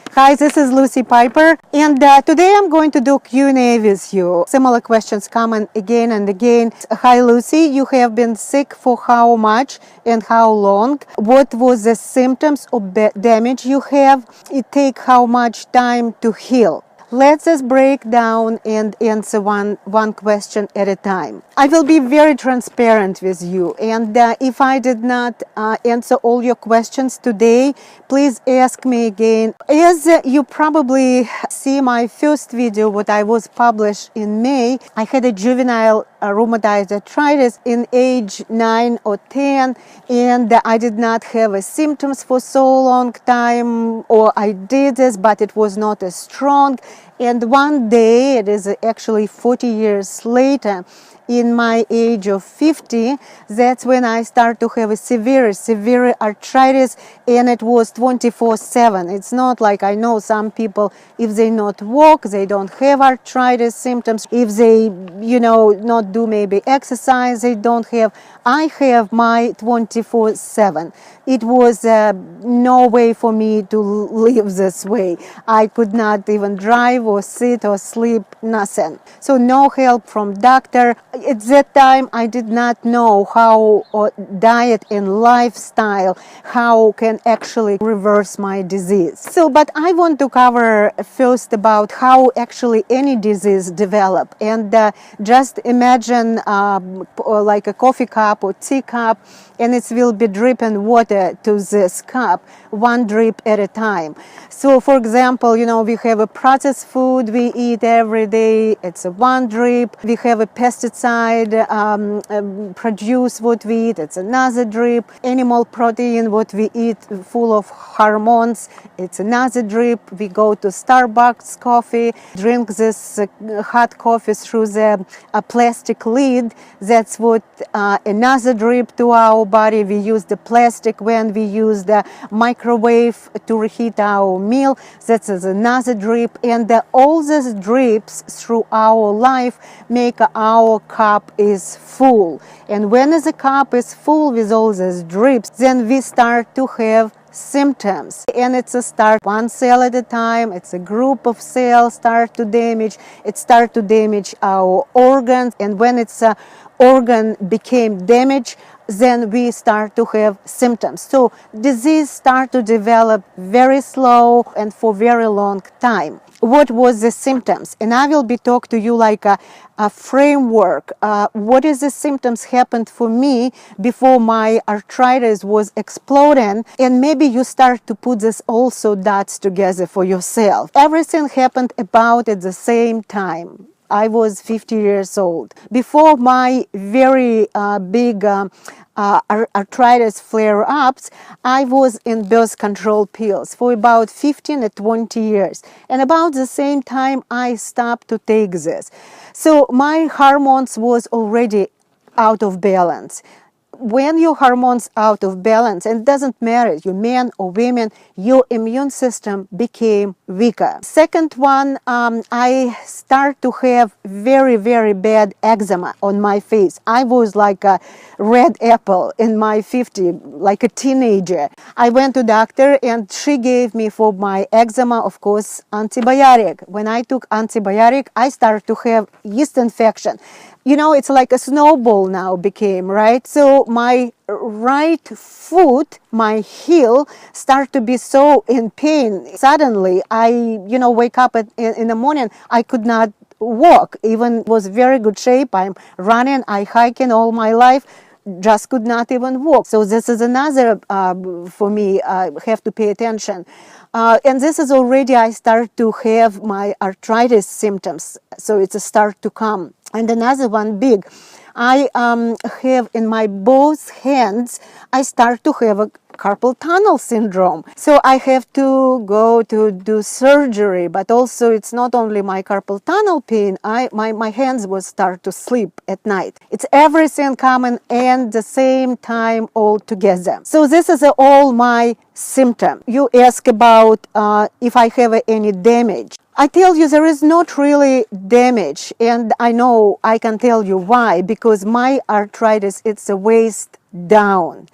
Hi, this is Lucy Piper, and today I'm going to do Q&A with you. Similar questions come in again and again. Hi, Lucy, you have been sick for how much and how long? What was the symptoms or damage you have? It take how much time to heal? Let's just break down and answer one question at a time. I will be very transparent with you, and if I did not answer all your questions today, please ask me again. As you probably see my first video, what I was published in May, I had a juvenile rheumatoid arthritis in age 9 or 10, and I did not have symptoms for so long time, or I did this, but it was not as strong. And one day, it is actually 40 years later, in my age of 50, that's when I start to have a severe arthritis, and it was 24/7. It's not like I know some people, if they not walk, they don't have arthritis symptoms. If they, not do maybe exercise, they don't have. I have my 24/7. It was no way for me to live this way. I could not even drive or sit or sleep, nothing. So no help from doctor. At that time, I did not know how diet and lifestyle, how can actually reverse my disease. So, but I want to cover first about how actually any disease develop. And just imagine like a coffee cup or tea cup, and it will be dripping water to this cup, one drip at a time. So, for example, we have a processed food we eat every day, it's a one drip. We have a pesticide produce what we eat, it's another drip. Animal protein, what we eat, full of hormones, it's another drip. We go to Starbucks coffee, drink this hot coffee through the plastic lid, that's what another drip to our body. We use the plastic when we use the microwave to reheat our meal, that's another drip. And all these drips through our life make our cup is full. And when the cup is full with all these drips, then we start to have symptoms. And it's a start one cell at a time, it's a group of cells start to damage, it start to damage our organs, and when it's a organ became damaged, then we start to have symptoms. So disease start to develop very slow and for very long time. What was the symptoms? And I will be talk to you like a framework. What is the symptoms happened for me before my arthritis was exploding, and maybe you start to put this also dots together for yourself. Everything happened about at the same time. I was 50 years old. Before my very big arthritis flare-ups, I was in birth control pills for about 15 to 20 years. And about the same time, I stopped to take this. So my hormones was already out of balance. When your hormones out of balance, and it doesn't matter, you're men or women, your immune system became weaker. Second one, I start to have very bad eczema on my face. I was like a red apple in my 50s, like a teenager. I went to doctor and she gave me for my eczema, of course, antibiotic. When I took antibiotic, I started to have yeast infection. It's like a snowball now became, right? So my right foot, my heel, start to be so in pain. Suddenly, I, wake up in the morning, I could not walk, even was very good shape. I'm running, I hiking all my life, just could not even walk. So this is another, for me, have to pay attention. And this is already, I start to have my arthritis symptoms. So it's a start to come. And another one big, I have in my both hands, I start to have a carpal tunnel syndrome. So I have to go to do surgery, but also it's not only my carpal tunnel pain, my hands will start to sleep at night. It's everything coming at the same time all together. So this is all my symptom. You ask about if I have any damage. I tell you there is not really damage, and I know I can tell you why, because my arthritis, it's a waist down.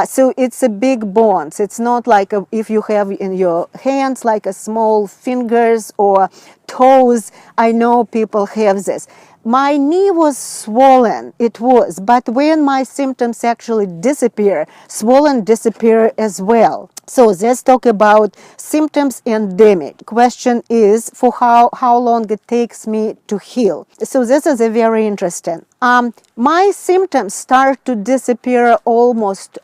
So it's a big bones. It's not like if you have in your hands like a small fingers or toes. I know people have this. My knee was swollen, it was, but when my symptoms actually disappear, swollen disappear as well. So let's talk about symptoms and damage. Question is for how long it takes me to heal. So this is a very interesting. My symptoms start to disappear almost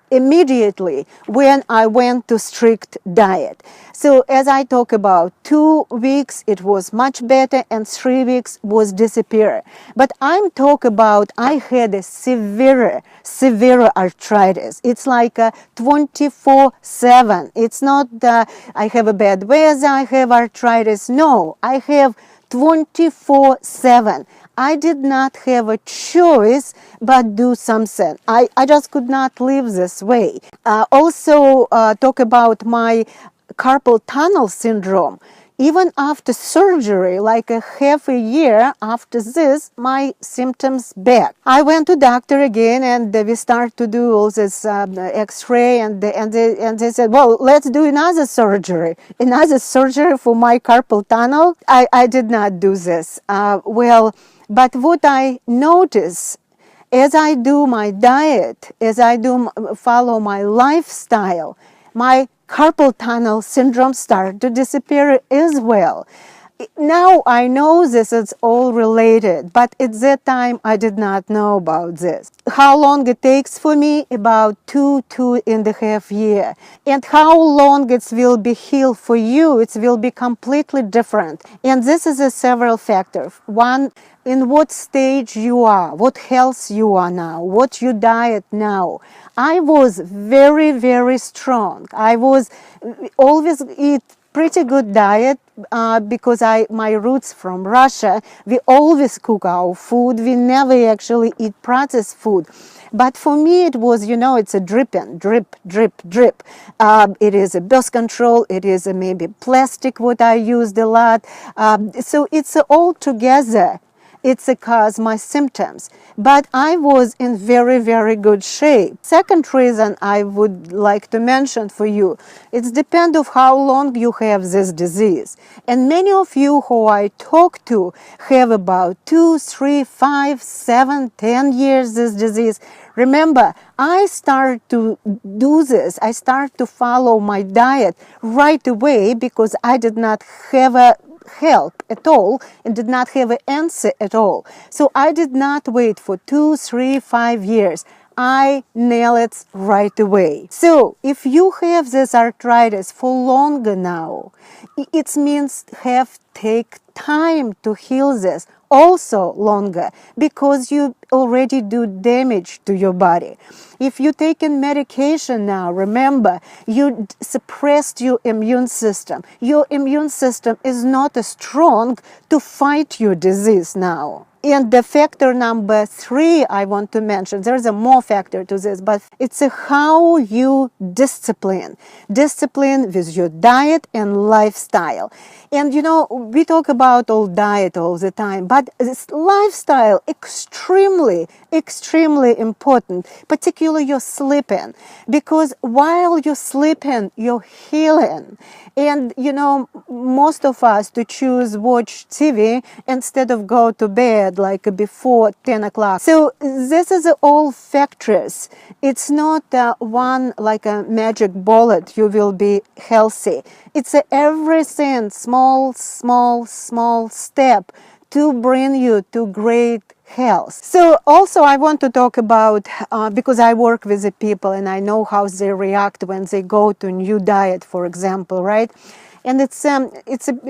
immediately when I went to strict diet. So as I talk about 2 weeks, it was much better, and 3 weeks was disappear. But I'm talk about I had a severe arthritis. It's like a 24/7. It's not I have a bad weather, I have arthritis. No, I have 24/7. I did not have a choice but do something. I just could not live this way. Also talk about my carpal tunnel syndrome. Even after surgery, like a half a year after this, my symptoms back. I went to doctor again, and we start to do all this X-ray, and they said, well, let's do another surgery for my carpal tunnel. I did not do this. But what I notice as I do my diet, as I do follow my lifestyle, my carpal tunnel syndrome started to disappear as well. Now I know this is all related, but at that time I did not know about this. How long it takes for me? About 2.5 years. And how long it will be healed for you, it will be completely different. And this is a several factors. One, in what stage you are, what health you are now, what your diet now. I was very strong. I was always eat pretty good diet because my roots from Russia. We always cook our food. We never actually eat processed food. But for me, it was, it's a dripping, drip. It is a birth control. It is maybe plastic, what I used a lot. So it's all together. It's cause my symptoms. But I was in very good shape. Second reason I would like to mention for you, it depends of how long you have this disease. And many of you who I talk to have about 2, 3, 5, 7, 10 years this disease. Remember, I start to do this. I start to follow my diet right away because I did not have a help at all and did not have an answer at all. So I did not wait for 2, 3, 5 years. I nail it right away. So if you have this arthritis for longer now, it means take time to heal this also longer because you already do damage to your body. If you taking medication now, remember, you suppressed your immune system. Your immune system is not as strong to fight your disease now. And the factor number 3 I want to mention, there's a more factor to this, but it's how you discipline with your diet and lifestyle. And we talk about all diet all the time, but this lifestyle extremely important, particularly your sleeping, because while you're sleeping, you're healing. And most of us to choose watch TV instead of go to bed like before 10 o'clock. So this is all factors. It's not one like a magic bullet you will be healthy. It's everything small step to bring you to great health. So also I want to talk about, because I work with the people and I know how they react when they go to new diet, for example, right? And it's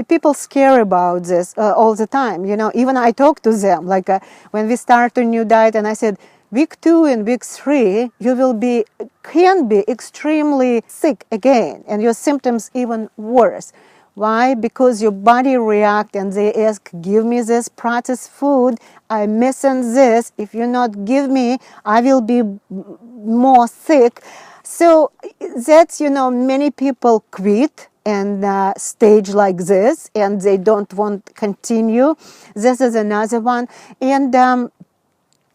people scare about this all the time. Even I talk to them, like when we start a new diet and I said, week 2 and week 3, you can be extremely sick again and your symptoms even worse. Why? Because your body reacts and they ask, give me this processed food, I'm missing this, if you not give me, I will be more sick. So that's, many people quit and stage like this and they don't want to continue. This is another one. And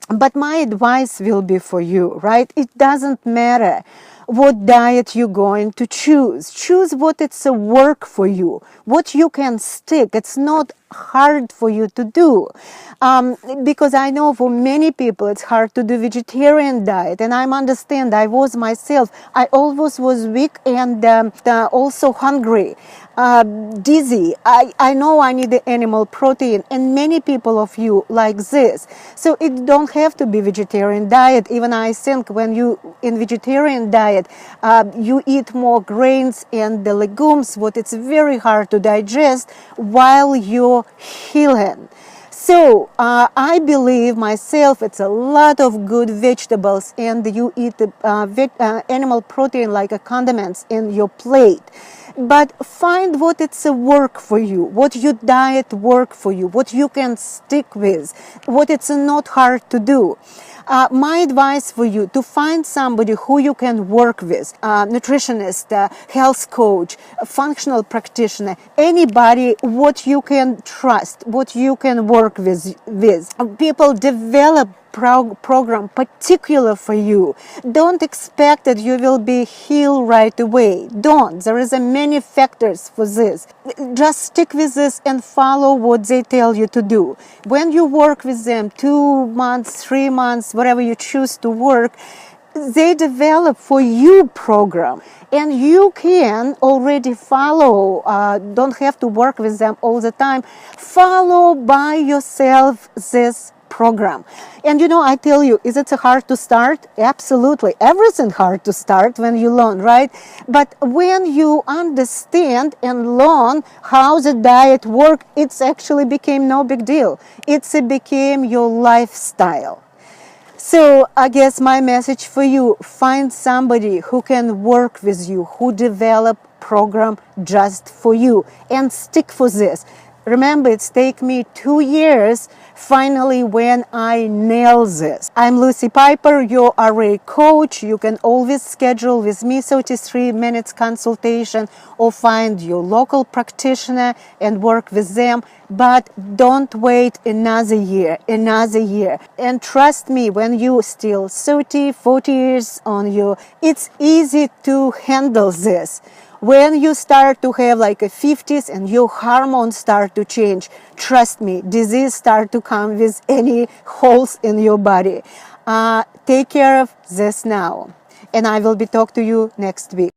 But my advice will be for you, right? It doesn't matter what diet you're going to choose. Choose what it's a work for you, what you can stick. It's not hard for you to do. Because I know for many people it's hard to do vegetarian diet, and I understand. I was myself. I always was weak and also hungry, dizzy. I know I need the animal protein, and many people of you like this. So it don't have to be vegetarian diet. Even I think when you in vegetarian diet, you eat more grains and the legumes, what it's very hard to digest while you're healing. So I believe myself it's a lot of good vegetables, and you eat animal protein like condiments in your plate. But find what it's a work for you, what your diet work for you, what you can stick with, what it's not hard to do. My advice for you to find somebody who you can work with, nutritionist, health coach, functional practitioner, anybody what you can trust, what you can work with. People develop program particular for you. Don't expect that you will be healed right away. Don't. There is a many factors for this. Just stick with this and follow what they tell you to do. When you work with them 2 months, 3 months, whatever you choose to work, they develop for you program, and you can already follow. Don't have to work with them all the time. Follow by yourself this program. And I tell you, is it hard to start? Absolutely. Everything hard to start when you learn, right? But when you understand and learn how the diet works, it's actually became no big deal. It became your lifestyle. So I guess my message for you, find somebody who can work with you, who develop program just for you, and stick for this. Remember, it's taken me 2 years finally when I nail this. I'm Lucy Piper, your RA coach. You can always schedule with me 33 minutes consultation or find your local practitioner and work with them. But don't wait another year. And trust me, when you still 30, 40 years on you, it's easy to handle this. When you start to have like a 50s and your hormones start to change, trust me, disease start to come with any holes in your body. Take care of this now. And I will be talking to you next week.